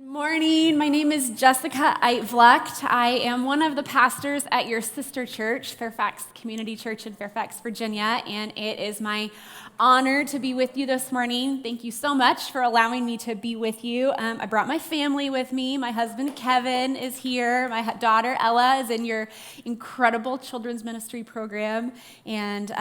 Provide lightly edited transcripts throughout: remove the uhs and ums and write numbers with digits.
Good morning. My name is Jessica Eitvlucht. I am one of the pastors at your sister church, Fairfax Community Church in Fairfax, Virginia, and it is my honor to be with you this morning. Thank you so much for allowing me to be with you. I brought my family with me. My husband, Kevin, is here. My daughter, Ella, is in your incredible children's ministry program, and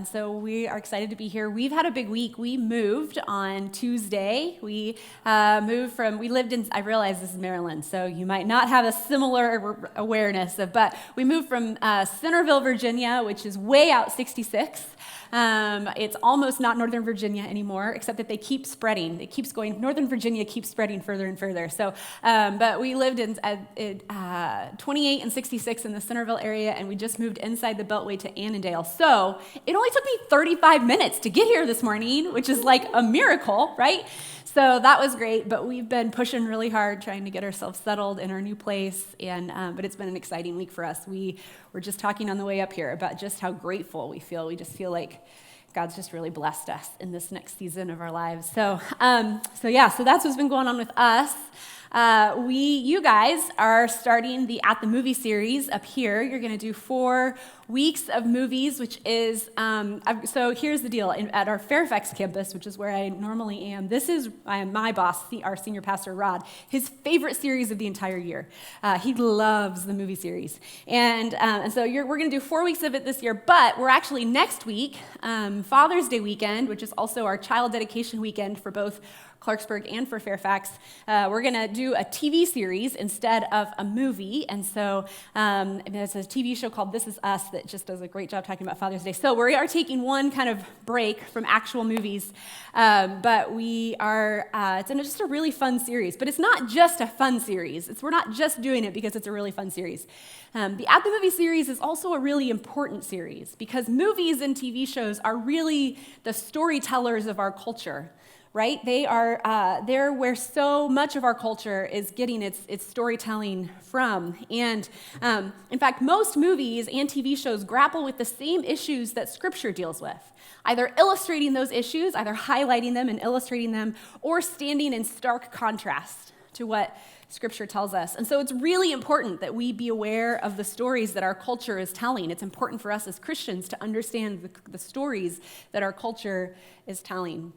so we are excited to be here. We've had a big week. We moved on Tuesday. We lived in, I realize this is Maryland, so you might not have a similar awareness but we moved from Centerville, Virginia, which is way out 66. It's almost not Northern Virginia anymore, except that they keep spreading. It keeps going. Northern Virginia keeps spreading further and further. So, but we lived in 28 and 66 in the Centerville area, and we just moved inside the Beltway to Annandale. So it only took me 35 minutes to get here this morning, which is like a miracle, right? So that was great, but we've been pushing really hard trying to get ourselves settled in our new place, but it's been an exciting week for us. We were just talking on the way up here about just how grateful we feel. We just feel like God's just really blessed us in this next season of our lives. So that's what's been going on with us. You guys are starting the At the Movie series up here. You're going to do 4 weeks of movies, which is, so here's the deal. At our Fairfax campus, which is where I normally am, I am my boss, our senior pastor, Rod, his favorite series of the entire year. He loves the movie series. And so we're going to do 4 weeks of it this year, but we're actually next week, Father's Day weekend, which is also our child dedication weekend for both Clarksburg and for Fairfax, we're going to do a TV series instead of a movie. And so there's a TV show called This Is Us that just does a great job talking about Father's Day. So we are taking one kind of break from actual movies, but we are, it's just a really fun series. But it's not just a fun series. We're not just doing it because it's a really fun series. The At the Movie series is also a really important series because movies and TV shows are really the storytellers of our culture. Right? They're where so much of our culture is getting its storytelling from. And in fact, most movies and TV shows grapple with the same issues that Scripture deals with, either illustrating those issues, either highlighting them and illustrating them, or standing in stark contrast to what Scripture tells us. And so it's really important that we be aware of the stories that our culture is telling. It's important for us as Christians to understand the stories that our culture is telling.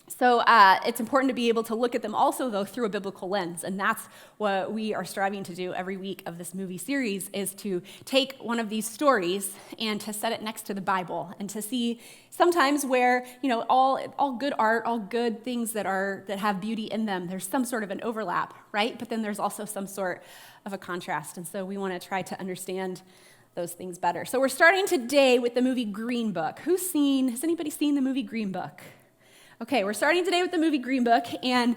So it's important to be able to look at them also, though, through a biblical lens, and that's what we are striving to do every week of this movie series, is to take one of these stories and to set it next to the Bible, and to see sometimes where, all good art, all good things that have beauty in them, there's some sort of an overlap, right? But then there's also some sort of a contrast, and so we want to try to understand those things better. So we're starting today with the movie Green Book. Has anybody seen the movie Green Book? Okay, we're starting today with the movie Green Book, and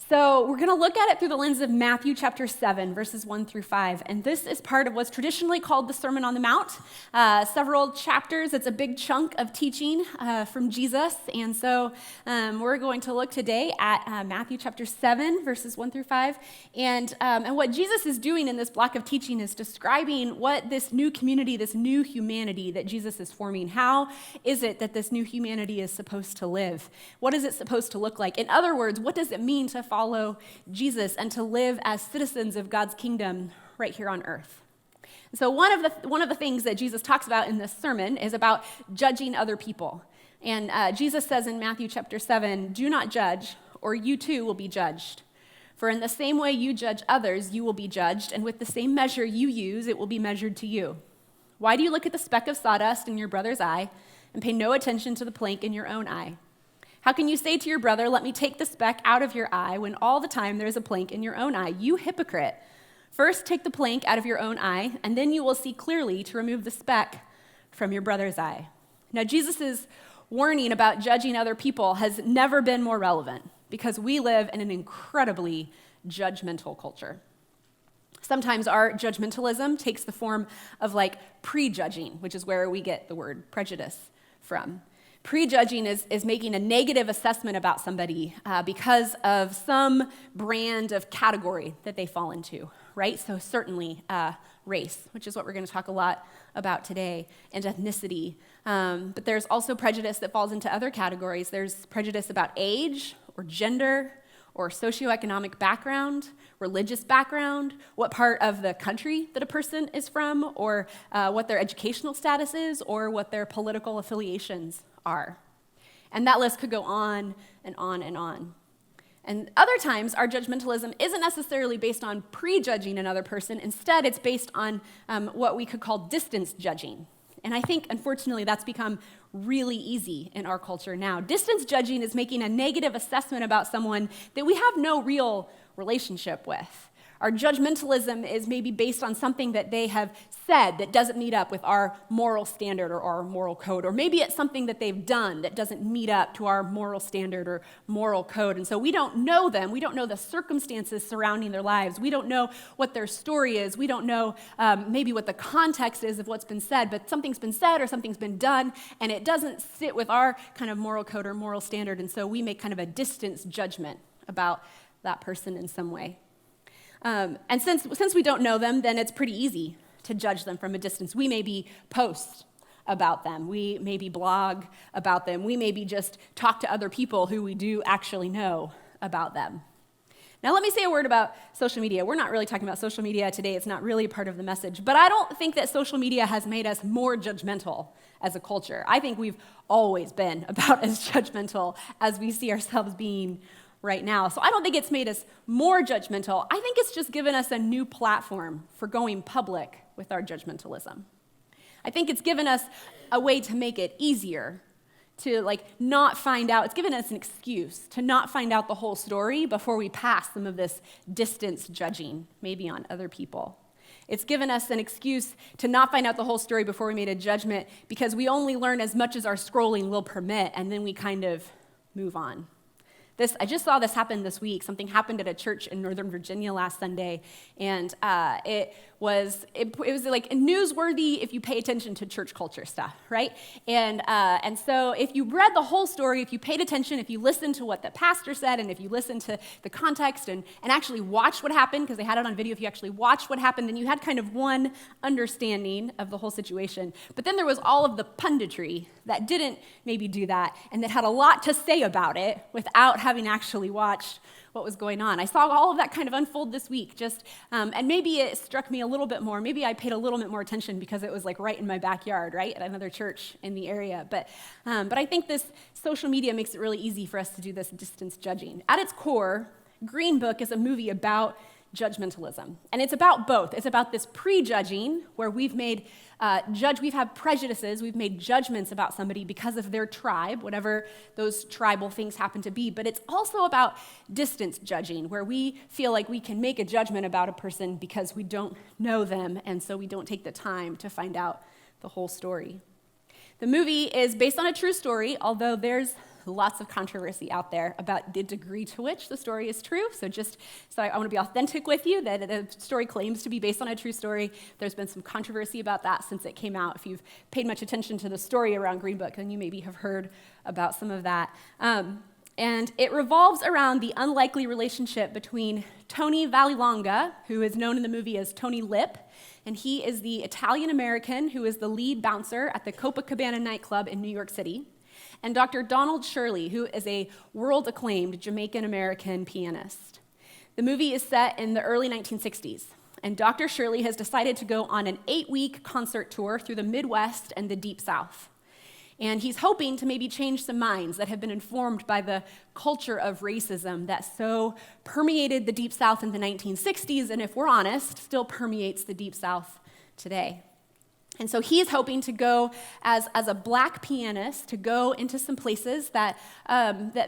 so we're going to look at it through the lens of Matthew chapter 7, verses 1 through 5, and this is part of what's traditionally called the Sermon on the Mount. Several chapters, it's a big chunk of teaching from Jesus, and so we're going to look today at Matthew chapter 7, verses 1 through 5, and what Jesus is doing in this block of teaching is describing what this new community, this new humanity that Jesus is forming, how is it that this new humanity is supposed to live? What is it supposed to look like? In other words, what does it mean to follow Jesus and to live as citizens of God's kingdom right here on earth? So one of the things that Jesus talks about in this sermon is about judging other people. And Jesus says in Matthew chapter 7, "Do not judge, or you too will be judged. For in the same way you judge others, you will be judged, and with the same measure you use, it will be measured to you. Why do you look at the speck of sawdust in your brother's eye and pay no attention to the plank in your own eye? How can you say to your brother, 'Let me take the speck out of your eye,' when all the time there is a plank in your own eye? You hypocrite! First take the plank out of your own eye, and then you will see clearly to remove the speck from your brother's eye." Now, Jesus' warning about judging other people has never been more relevant because we live in an incredibly judgmental culture. Sometimes our judgmentalism takes the form of prejudging, which is where we get the word prejudice from. Prejudging is making a negative assessment about somebody because of some brand of category that they fall into, right? So certainly race, which is what we're going to talk a lot about today, and ethnicity. But there's also prejudice that falls into other categories. There's prejudice about age or gender or socioeconomic background, religious background, what part of the country that a person is from, or what their educational status is, or what their political affiliations are. And that list could go on and on and on. And other times, our judgmentalism isn't necessarily based on prejudging another person. Instead, it's based on what we could call distance judging. And I think, unfortunately, that's become really easy in our culture now. Distance judging is making a negative assessment about someone that we have no real relationship with. Our judgmentalism is maybe based on something that they have said that doesn't meet up with our moral standard or our moral code. Or maybe it's something that they've done that doesn't meet up to our moral standard or moral code. And so we don't know them. We don't know the circumstances surrounding their lives. We don't know what their story is. We don't know maybe what the context is of what's been said. But something's been said or something's been done, and it doesn't sit with our kind of moral code or moral standard. And so we make kind of a distance judgment about that person in some way. And since we don't know them, then it's pretty easy to judge them from a distance. We maybe post about them. We maybe blog about them. We maybe just talk to other people who we do actually know about them. Now, let me say a word about social media. We're not really talking about social media today. It's not really part of the message. But I don't think that social media has made us more judgmental as a culture. I think we've always been about as judgmental as we see ourselves being right now. So I don't think it's made us more judgmental. I think it's just given us a new platform for going public with our judgmentalism. I think it's given us a way to make it easier to not find out. It's given us an excuse to not find out the whole story before we pass some of this distance judging, maybe on other people. It's given us an excuse to not find out the whole story before we made a judgment because we only learn as much as our scrolling will permit, and then we kind of move on. I just saw this happen this week. Something happened at a church in Northern Virginia last Sunday, and it was like newsworthy if you pay attention to church culture stuff, right? And so if you read the whole story, if you paid attention, if you listened to what the pastor said, and if you listened to the context and actually watched what happened, because they had it on video, if you actually watched what happened, then you had kind of one understanding of the whole situation. But then there was all of the punditry that didn't maybe do that, and that had a lot to say about it without having actually watched what was going on. I saw all of that kind of unfold this week, and maybe it struck me a little bit more. Maybe I paid a little bit more attention because it was right in my backyard, right, at another church in the area. But I think this social media makes it really easy for us to do this distance judging. At its core, Green Book is a movie about judgmentalism, and it's about both. It's about this prejudging, where we've had prejudices, we've made judgments about somebody because of their tribe, whatever those tribal things happen to be. But it's also about distance judging, where we feel like we can make a judgment about a person because we don't know them, and so we don't take the time to find out the whole story. The movie is based on a true story, although there's lots of controversy out there about the degree to which the story is true. So I want to be authentic with you that the story claims to be based on a true story. There's been some controversy about that since it came out. If you've paid much attention to the story around Green Book, then you maybe have heard about some of that. And it revolves around the unlikely relationship between Tony Vallelonga, who is known in the movie as Tony Lip, and he is the Italian-American who is the lead bouncer at the Copacabana nightclub in New York City, and Dr. Donald Shirley, who is a world-acclaimed Jamaican-American pianist. The movie is set in the early 1960s, and Dr. Shirley has decided to go on an 8-week concert tour through the Midwest and the Deep South. And he's hoping to maybe change some minds that have been informed by the culture of racism that so permeated the Deep South in the 1960s, and if we're honest, still permeates the Deep South today. And so he's hoping to go as a black pianist to go into some places that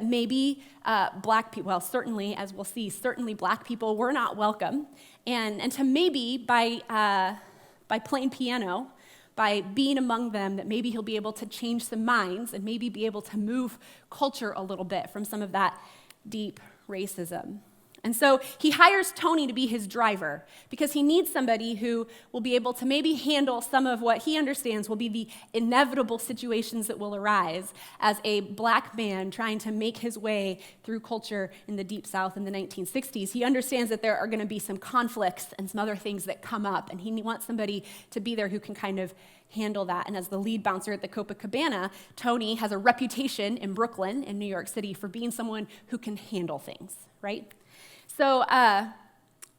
maybe black people, well, certainly, as we'll see, certainly black people were not welcome, and to maybe by playing piano, by being among them, that maybe he'll be able to change some minds and maybe be able to move culture a little bit from some of that deep racism. And so he hires Tony to be his driver because he needs somebody who will be able to maybe handle some of what he understands will be the inevitable situations that will arise as a black man trying to make his way through culture in the Deep South in the 1960s. He understands that there are going to be some conflicts and some other things that come up, and he wants somebody to be there who can kind of handle that. And as the lead bouncer at the Copacabana, Tony has a reputation in Brooklyn, in New York City, for being someone who can handle things, right? So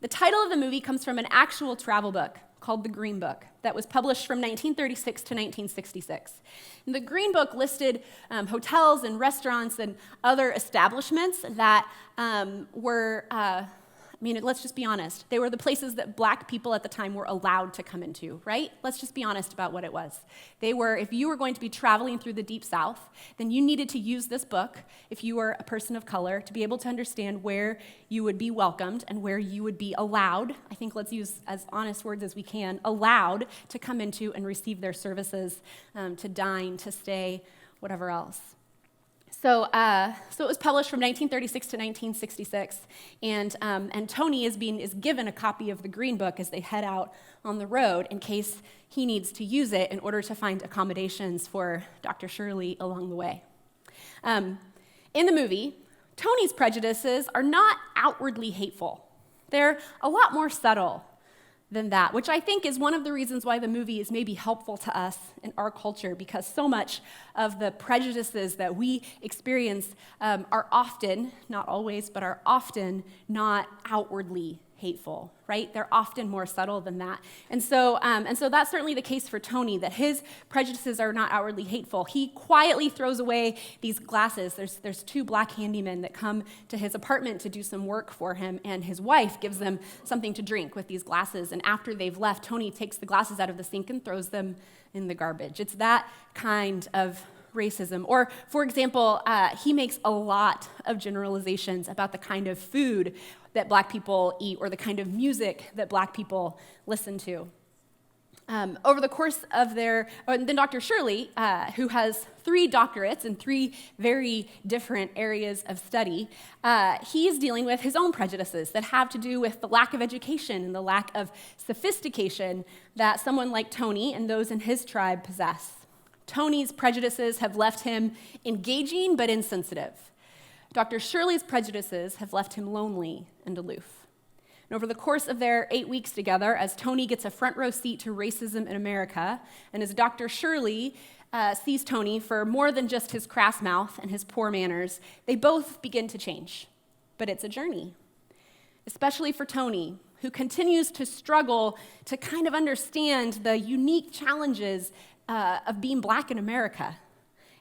the title of the movie comes from an actual travel book called The Green Book that was published from 1936 to 1966. And the Green Book listed hotels and restaurants and other establishments that were, let's just be honest. They were the places that black people at the time were allowed to come into, right? Let's just be honest about what it was. They were, if you were going to be traveling through the Deep South, then you needed to use this book, if you were a person of color, to be able to understand where you would be welcomed and where you would be allowed, I think let's use as honest words as we can, allowed to come into and receive their services, to dine, to stay, whatever else. So it was published from 1936 to 1966, and Tony is given a copy of the Green Book as they head out on the road in case he needs to use it in order to find accommodations for Dr. Shirley along the way. In the movie, Tony's prejudices are not outwardly hateful. They're a lot more subtle than that, which I think is one of the reasons why the movie is maybe helpful to us in our culture, because so much of the prejudices that we experience are often, not always, but are often not outwardly hateful, right? They're often more subtle than that. And so that's certainly the case for Tony, that his prejudices are not outwardly hateful. He quietly throws away these glasses. There's two black handymen that come to his apartment to do some work for him, and his wife gives them something to drink with these glasses. And after they've left, Tony takes the glasses out of the sink and throws them in the garbage. It's that kind of racism. Or, for example, he makes a lot of generalizations about the kind of food that black people eat or the kind of music that black people listen to. Over the course of then Dr. Shirley, who has 3 doctorates in 3 very different areas of study, he's dealing with his own prejudices that have to do with the lack of education and the lack of sophistication that someone like Tony and those in his tribe possess. Tony's prejudices have left him engaging but insensitive. Dr. Shirley's prejudices have left him lonely and aloof. And over the course of their 8 weeks together, as Tony gets a front row seat to racism in America, and as Dr. Shirley sees Tony for more than just his crass mouth and his poor manners, they both begin to change. But it's a journey, especially for Tony, who continues to struggle to kind of understand the unique challenges of being black in America.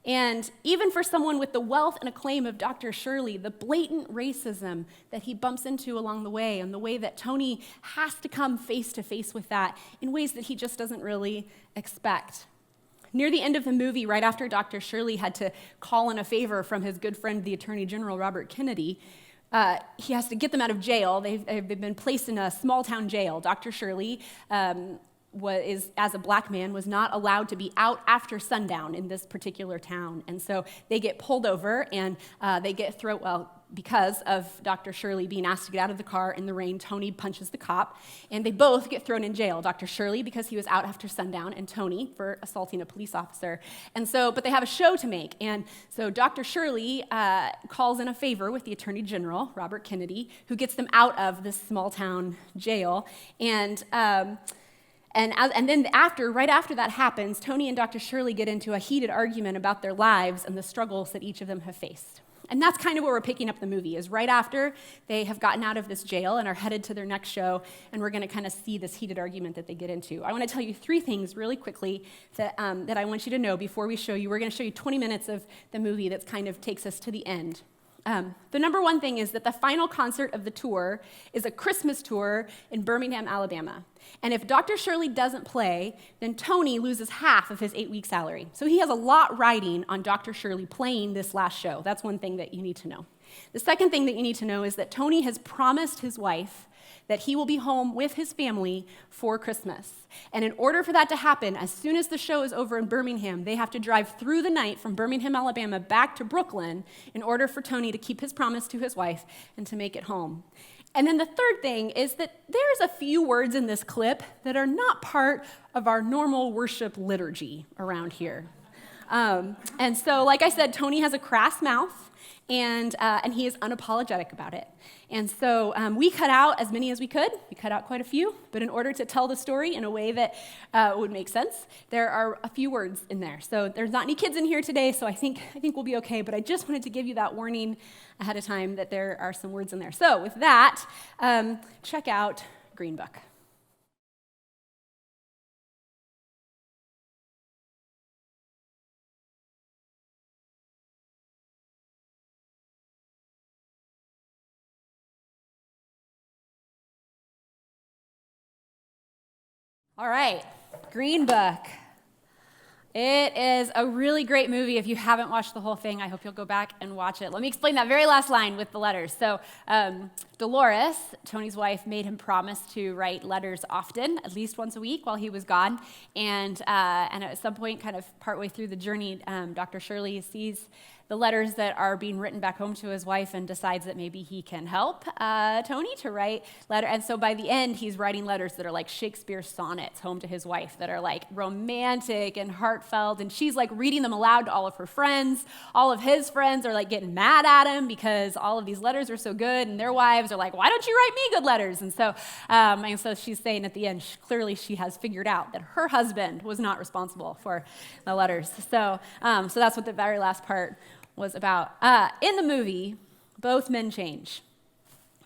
And even for someone with the wealth and acclaim of Dr. Shirley, the blatant racism that he bumps into along the way, and the way that Tony has to come face to face with that in ways that he just doesn't really expect. Near the end of the movie, right after Dr. Shirley had to call in a favor from his good friend, the Attorney General Robert Kennedy, he has to get them out of jail. They've been placed in a small-town jail. Dr. Shirley as a black man, was not allowed to be out after sundown in this particular town. And so they get pulled over, and they get thrown, because of Dr. Shirley being asked to get out of the car in the rain, Tony punches the cop, and they both get thrown in jail. Dr. Shirley because he was out after sundown, and Tony for assaulting a police officer. But they have a show to make, and so Dr. Shirley calls in a favor with the Attorney General, Robert Kennedy, who gets them out of this small town jail. And then right after that happens, Tony and Dr. Shirley get into a heated argument about their lives and the struggles that each of them have faced. And that's kind of where we're picking up the movie, is right after they have gotten out of this jail and are headed to their next show, and we're going to kind of see this heated argument that they get into. I want to tell you 3 things really quickly that I want you to know before we show you. We're going to show you 20 minutes of the movie that kind of takes us to the end. The number one thing is that the final concert of the tour is a Christmas tour in Birmingham, Alabama. And if Dr. Shirley doesn't play, then Tony loses half of his 8-week salary. So he has a lot riding on Dr. Shirley playing this last show. That's one thing that you need to know. The second thing that you need to know is that Tony has promised his wife that he will be home with his family for Christmas. And in order for that to happen, as soon as the show is over in Birmingham, they have to drive through the night from Birmingham, Alabama, back to Brooklyn in order for Tony to keep his promise to his wife and to make it home. And then the third thing is that there's a few words in this clip that are not part of our normal worship liturgy around here. And so, like I said, Tony has a crass mouth, and he is unapologetic about it. And so we cut out as many as we could. We cut out quite a few, but in order to tell the story in a way that would make sense, there are a few words in there. So there's not any kids in here today, so I think we'll be okay, but I just wanted to give you that warning ahead of time that there are some words in there. So with that, check out Green Book. All right, Green Book. It is a really great movie. If you haven't watched the whole thing, I hope you'll go back and watch it. Let me explain that very last line with the letters. So Dolores, Tony's wife, made him promise to write letters often, at least once a week while he was gone. And at some point, kind of partway through the journey, Dr. Shirley sees the letters that are being written back home to his wife and decides that maybe he can help Tony to write letter. And so by the end, he's writing letters that are like Shakespeare sonnets home to his wife that are like romantic and heartfelt. And she's like reading them aloud to all of her friends. All of his friends are like getting mad at him because all of these letters are so good. And their wives are like, why don't you write me good letters? And so she's saying at the end, clearly she has figured out that her husband was not responsible for the letters. So that's what the very last part was about. In the movie, both men change.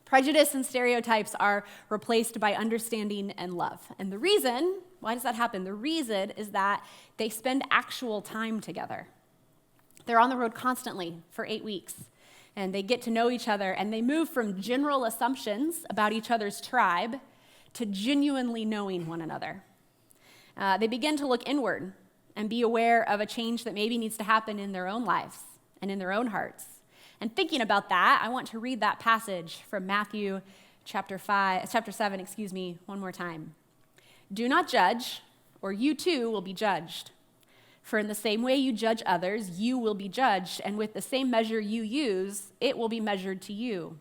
Prejudice and stereotypes are replaced by understanding and love. And the reason, why does that happen? The reason is that they spend actual time together. They're on the road constantly for 8 weeks, and they get to know each other, and they move from general assumptions about each other's tribe to genuinely knowing one another. They begin to look inward and be aware of a change that maybe needs to happen in their own lives and in their own hearts. And thinking about that, I want to read that passage from Matthew chapter 7, one more time. Do not judge, or you too will be judged. For in the same way you judge others, you will be judged, and with the same measure you use, it will be measured to you.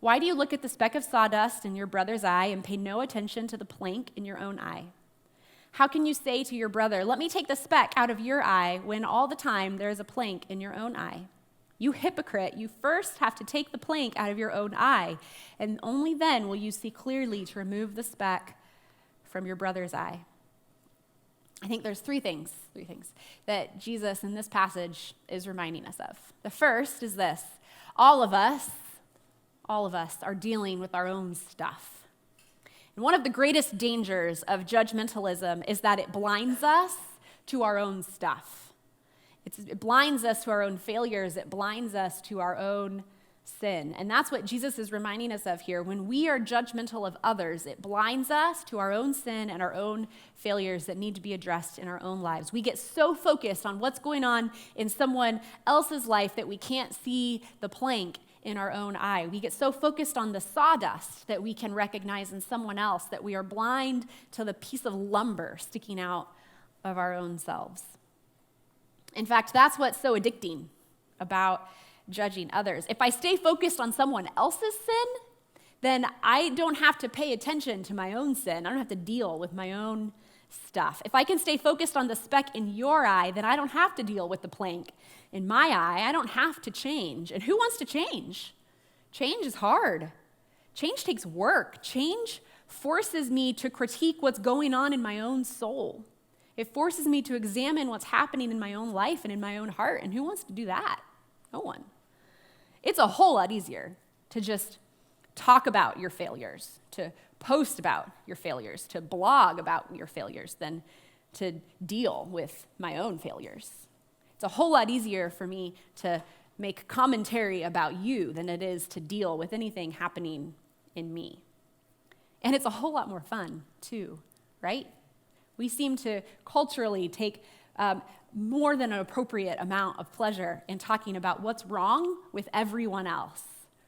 Why do you look at the speck of sawdust in your brother's eye and pay no attention to the plank in your own eye? How can you say to your brother, let me take the speck out of your eye, when all the time there is a plank in your own eye? You hypocrite, you first have to take the plank out of your own eye, and only then will you see clearly to remove the speck from your brother's eye. I think there's three things that Jesus in this passage is reminding us of. The first is this: all of us are dealing with our own stuff. And one of the greatest dangers of judgmentalism is that it blinds us to our own stuff. It blinds us to our own failures. It blinds us to our own sin. And that's what Jesus is reminding us of here. When we are judgmental of others, it blinds us to our own sin and our own failures that need to be addressed in our own lives. We get so focused on what's going on in someone else's life that we can't see the plank in our own eye. We get so focused on the sawdust that we can recognize in someone else that we are blind to the piece of lumber sticking out of our own selves. In fact, that's what's so addicting about judging others. If I stay focused on someone else's sin, then I don't have to pay attention to my own sin. I don't have to deal with my own stuff. If I can stay focused on the speck in your eye, then I don't have to deal with the plank in my eye. I don't have to change. And who wants to change? Change is hard. Change takes work. Change forces me to critique what's going on in my own soul. It forces me to examine what's happening in my own life and in my own heart. And who wants to do that? No one. It's a whole lot easier to just talk about your failures, to post about your failures, to blog about your failures than to deal with my own failures. It's a whole lot easier for me to make commentary about you than it is to deal with anything happening in me. And it's a whole lot more fun, too, right? We seem to culturally take more than an appropriate amount of pleasure in talking about what's wrong with everyone else,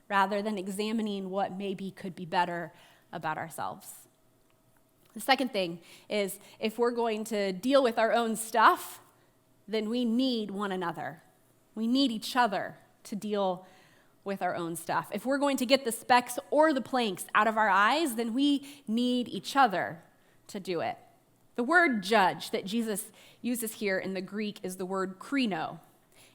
rather than examining what maybe could be better about ourselves. The second thing is, if we're going to deal with our own stuff, then we need one another. We need each other to deal with our own stuff. If we're going to get the specks or the planks out of our eyes, then we need each other to do it. The word judge that Jesus uses here in the Greek is the word krino.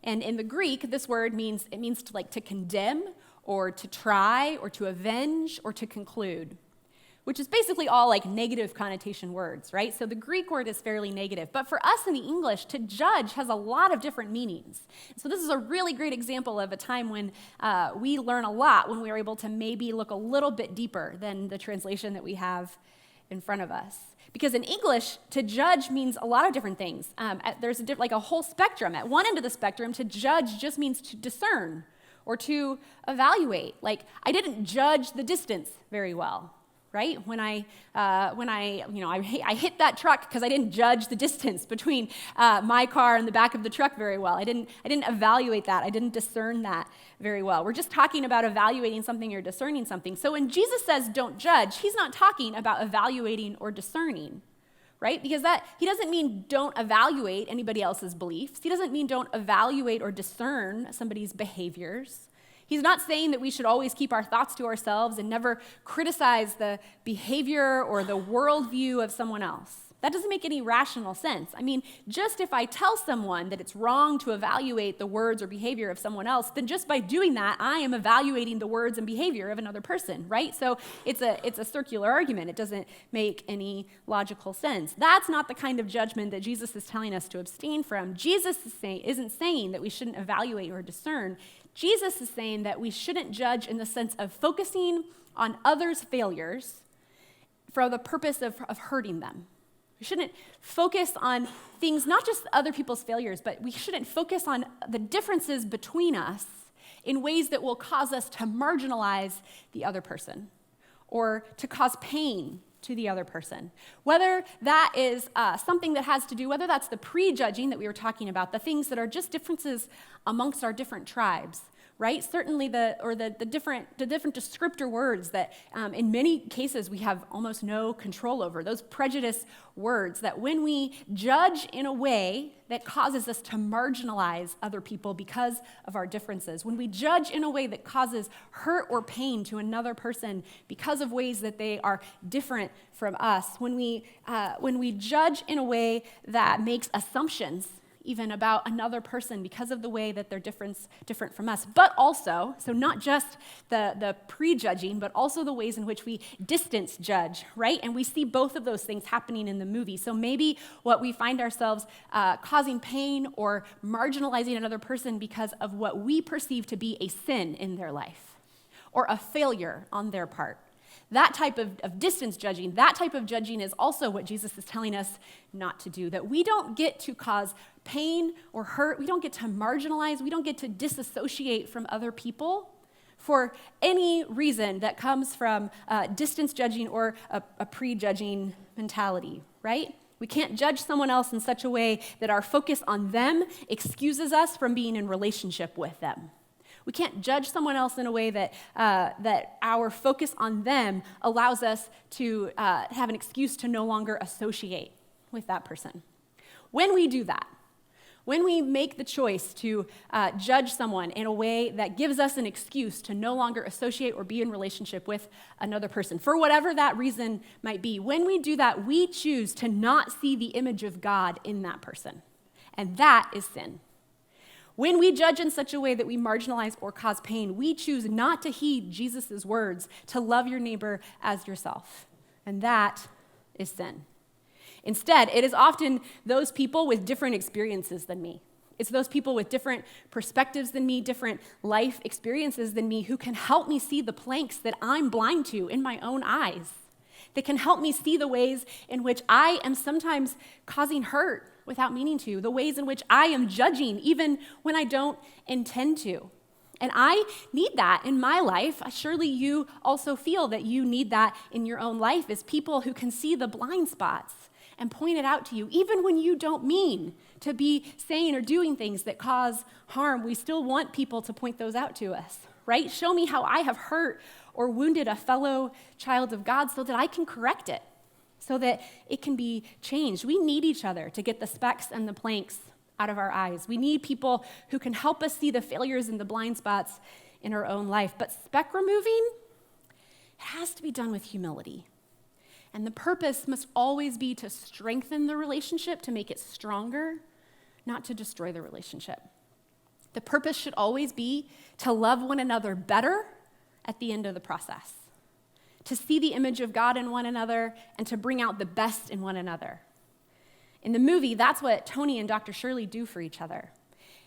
And in the Greek, this word means to condemn, or to try, or to avenge, or to conclude, which is basically all like negative connotation words, right? So the Greek word is fairly negative. But for us in the English, to judge has a lot of different meanings. So this is a really great example of a time when we learn a lot, when we are able to maybe look a little bit deeper than the translation that we have in front of us. Because in English, to judge means a lot of different things. There's a whole spectrum. At one end of the spectrum, to judge just means to discern or to evaluate. Like, I didn't judge the distance very well, right? When I hit that truck because I didn't judge the distance between my car and the back of the truck very well. I didn't evaluate that. I didn't discern that very well. We're just talking about evaluating something or discerning something. So when Jesus says don't judge, he's not talking about evaluating or discerning, right? Because he doesn't mean don't evaluate anybody else's beliefs. He doesn't mean don't evaluate or discern somebody's behaviors. He's not saying that we should always keep our thoughts to ourselves and never criticize the behavior or the worldview of someone else. That doesn't make any rational sense. I mean, just if I tell someone that it's wrong to evaluate the words or behavior of someone else, then just by doing that, I am evaluating the words and behavior of another person, right? So it's a circular argument. It doesn't make any logical sense. That's not the kind of judgment that Jesus is telling us to abstain from. Jesus isn't saying that we shouldn't evaluate or discern. Jesus is saying that we shouldn't judge in the sense of focusing on others' failures for the purpose of hurting them. We shouldn't focus on things, not just other people's failures, but we shouldn't focus on the differences between us in ways that will cause us to marginalize the other person or to cause pain to the other person. Whether that is something that has to do, whether that's the prejudging that we were talking about, the things that are just differences amongst our different tribes, right? Certainly the different descriptor words that in many cases we have almost no control over, those prejudice words that when we judge in a way that causes us to marginalize other people because of our differences, when we judge in a way that causes hurt or pain to another person because of ways that they are different from us, when we judge in a way that makes assumptions even about another person because of the way that they're different from us, but also, so not just the prejudging, but also the ways in which we distance judge, right? And we see both of those things happening in the movie. So maybe what we find ourselves causing pain or marginalizing another person because of what we perceive to be a sin in their life or a failure on their part. That type of distance judging, that type of judging is also what Jesus is telling us not to do, that we don't get to cause pain or hurt, we don't get to marginalize, we don't get to disassociate from other people for any reason that comes from distance judging or a prejudging mentality, right? We can't judge someone else in such a way that our focus on them excuses us from being in relationship with them. We can't judge someone else in a way that our focus on them allows us to have an excuse to no longer associate with that person. When we do that, when we make the choice to judge someone in a way that gives us an excuse to no longer associate or be in relationship with another person, for whatever that reason might be, when we do that, we choose to not see the image of God in that person. And that is sin. When we judge in such a way that we marginalize or cause pain, we choose not to heed Jesus' words to love your neighbor as yourself. And that is sin. Instead, it is often those people with different experiences than me. It's those people with different perspectives than me, different life experiences than me, who can help me see the planks that I'm blind to in my own eyes. They can help me see the ways in which I am sometimes causing hurt without meaning to, the ways in which I am judging even when I don't intend to. And I need that in my life. Surely you also feel that you need that in your own life as people who can see the blind spots and point it out to you. Even when you don't mean to be saying or doing things that cause harm, we still want people to point those out to us, right? Show me how I have hurt or wounded a fellow child of God so that I can correct it, so that it can be changed. We need each other to get the specks and the planks out of our eyes. We need people who can help us see the failures and the blind spots in our own life. But speck removing, it has to be done with humility. And the purpose must always be to strengthen the relationship, to make it stronger, not to destroy the relationship. The purpose should always be to love one another better at the end of the process, to see the image of God in one another and to bring out the best in one another. In the movie, that's what Tony and Dr. Shirley do for each other.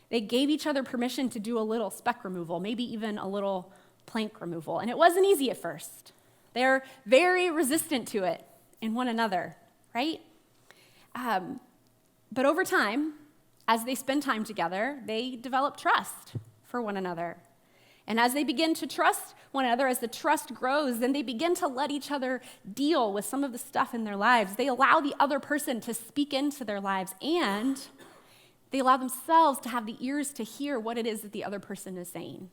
They gave each other permission to do a little speck removal, maybe even a little plank removal. And it wasn't easy at first. They're very resistant to it in one another, right? But over time, as they spend time together, they develop trust for one another. And as they begin to trust one another, as the trust grows, then they begin to let each other deal with some of the stuff in their lives. They allow the other person to speak into their lives, and they allow themselves to have the ears to hear what it is that the other person is saying.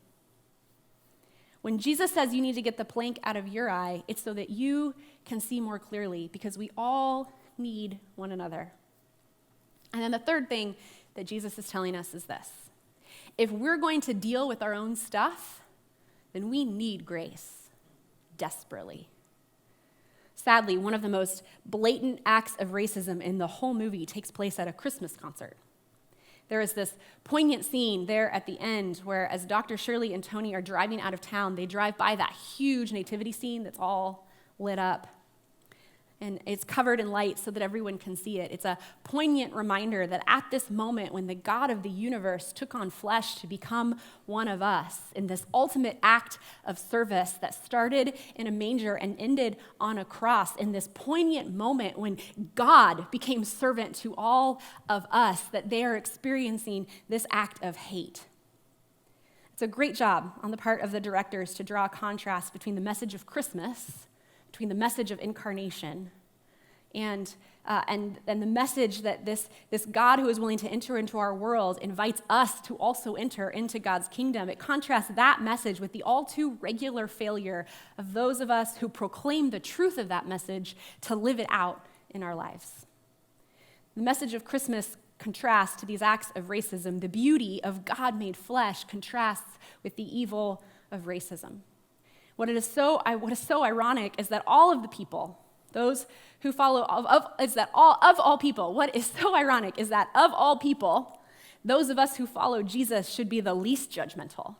When Jesus says you need to get the plank out of your eye, it's so that you can see more clearly, because we all need one another. And then the third thing that Jesus is telling us is this. If we're going to deal with our own stuff, then we need grace desperately. Sadly, one of the most blatant acts of racism in the whole movie takes place at a Christmas concert. There is this poignant scene there at the end where, as Dr. Shirley and Tony are driving out of town, they drive by that huge nativity scene that's all lit up. And it's covered in light so that everyone can see it. It's a poignant reminder that at this moment when the God of the universe took on flesh to become one of us in this ultimate act of service that started in a manger and ended on a cross, in this poignant moment when God became servant to all of us, that they are experiencing this act of hate. It's a great job on the part of the directors to draw a contrast between the message of Christmas, between the message of incarnation and the message that this God who is willing to enter into our world invites us to also enter into God's kingdom. It contrasts that message with the all too regular failure of those of us who proclaim the truth of that message to live it out in our lives. The message of Christmas contrasts to these acts of racism. The beauty of God made flesh contrasts with the evil of racism. What is so ironic is that all of the people, those who follow, what is so ironic is that of all people, those of us who follow Jesus should be the least judgmental,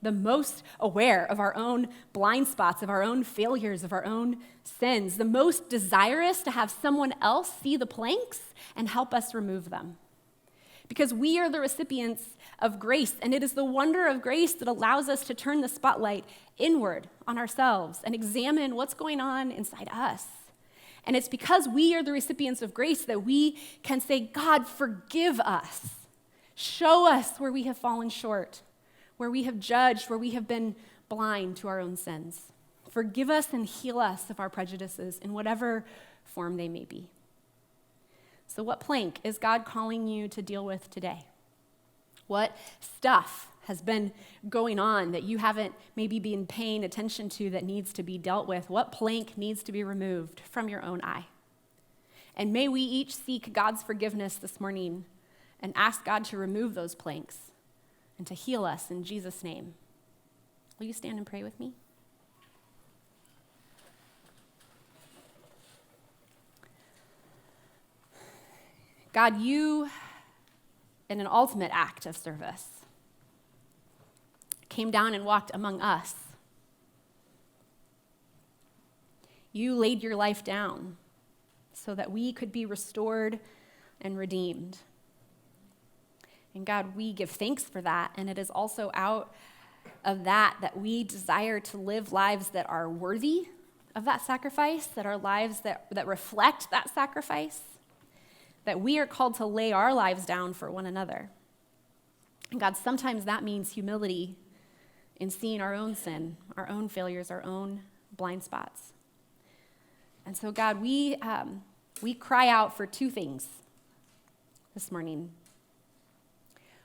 the most aware of our own blind spots, of our own failures, of our own sins, the most desirous to have someone else see the planks and help us remove them. Because we are the recipients of grace, and it is the wonder of grace that allows us to turn the spotlight inward on ourselves and examine what's going on inside us. And it's because we are the recipients of grace that we can say, God, forgive us. Show us where we have fallen short, where we have judged, where we have been blind to our own sins. Forgive us and heal us of our prejudices in whatever form they may be. So what plank is God calling you to deal with today? What stuff has been going on that you haven't maybe been paying attention to that needs to be dealt with? What plank needs to be removed from your own eye? And may we each seek God's forgiveness this morning and ask God to remove those planks and to heal us in Jesus' name. Will you stand and pray with me? God, you, in an ultimate act of service, came down and walked among us. You laid your life down so that we could be restored and redeemed. And God, we give thanks for that, and it is also out of that we desire to live lives that are worthy of that sacrifice, that are lives that reflect that sacrifice, that we are called to lay our lives down for one another. And God, sometimes that means humility in seeing our own sin, our own failures, our own blind spots. And so God, we we cry out for two things this morning.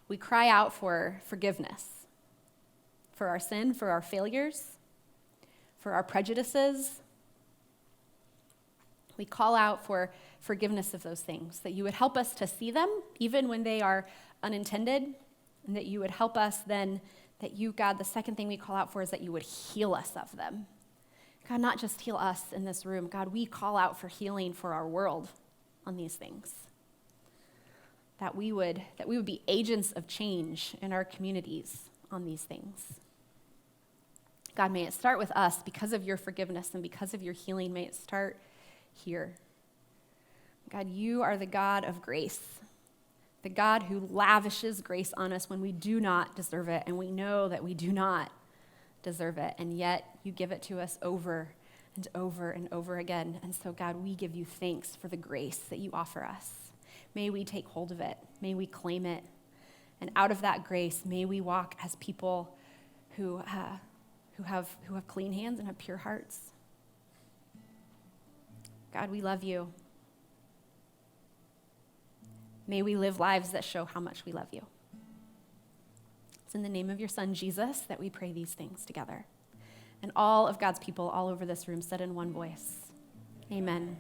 We cry out for forgiveness for our sin, for our failures, for our prejudices. We call out for forgiveness of those things, that you would help us to see them even when they are unintended, and that you would help us then, that you, God, the second thing we call out for is that you would heal us of them. God, not just heal us in this room. God, we call out for healing for our world on these things. That we would be agents of change in our communities on these things. God, may it start with us because of your forgiveness and because of your healing. May it start here. God, you are the God of grace, the God who lavishes grace on us when we do not deserve it, and we know that we do not deserve it, and yet you give it to us over and over and over again. And so, God, we give you thanks for the grace that you offer us. May we take hold of it. May we claim it. And out of that grace, may we walk as people who have clean hands and have pure hearts. God, we love you. May we live lives that show how much we love you. It's in the name of your Son, Jesus, that we pray these things together. And all of God's people all over this room said in one voice, amen.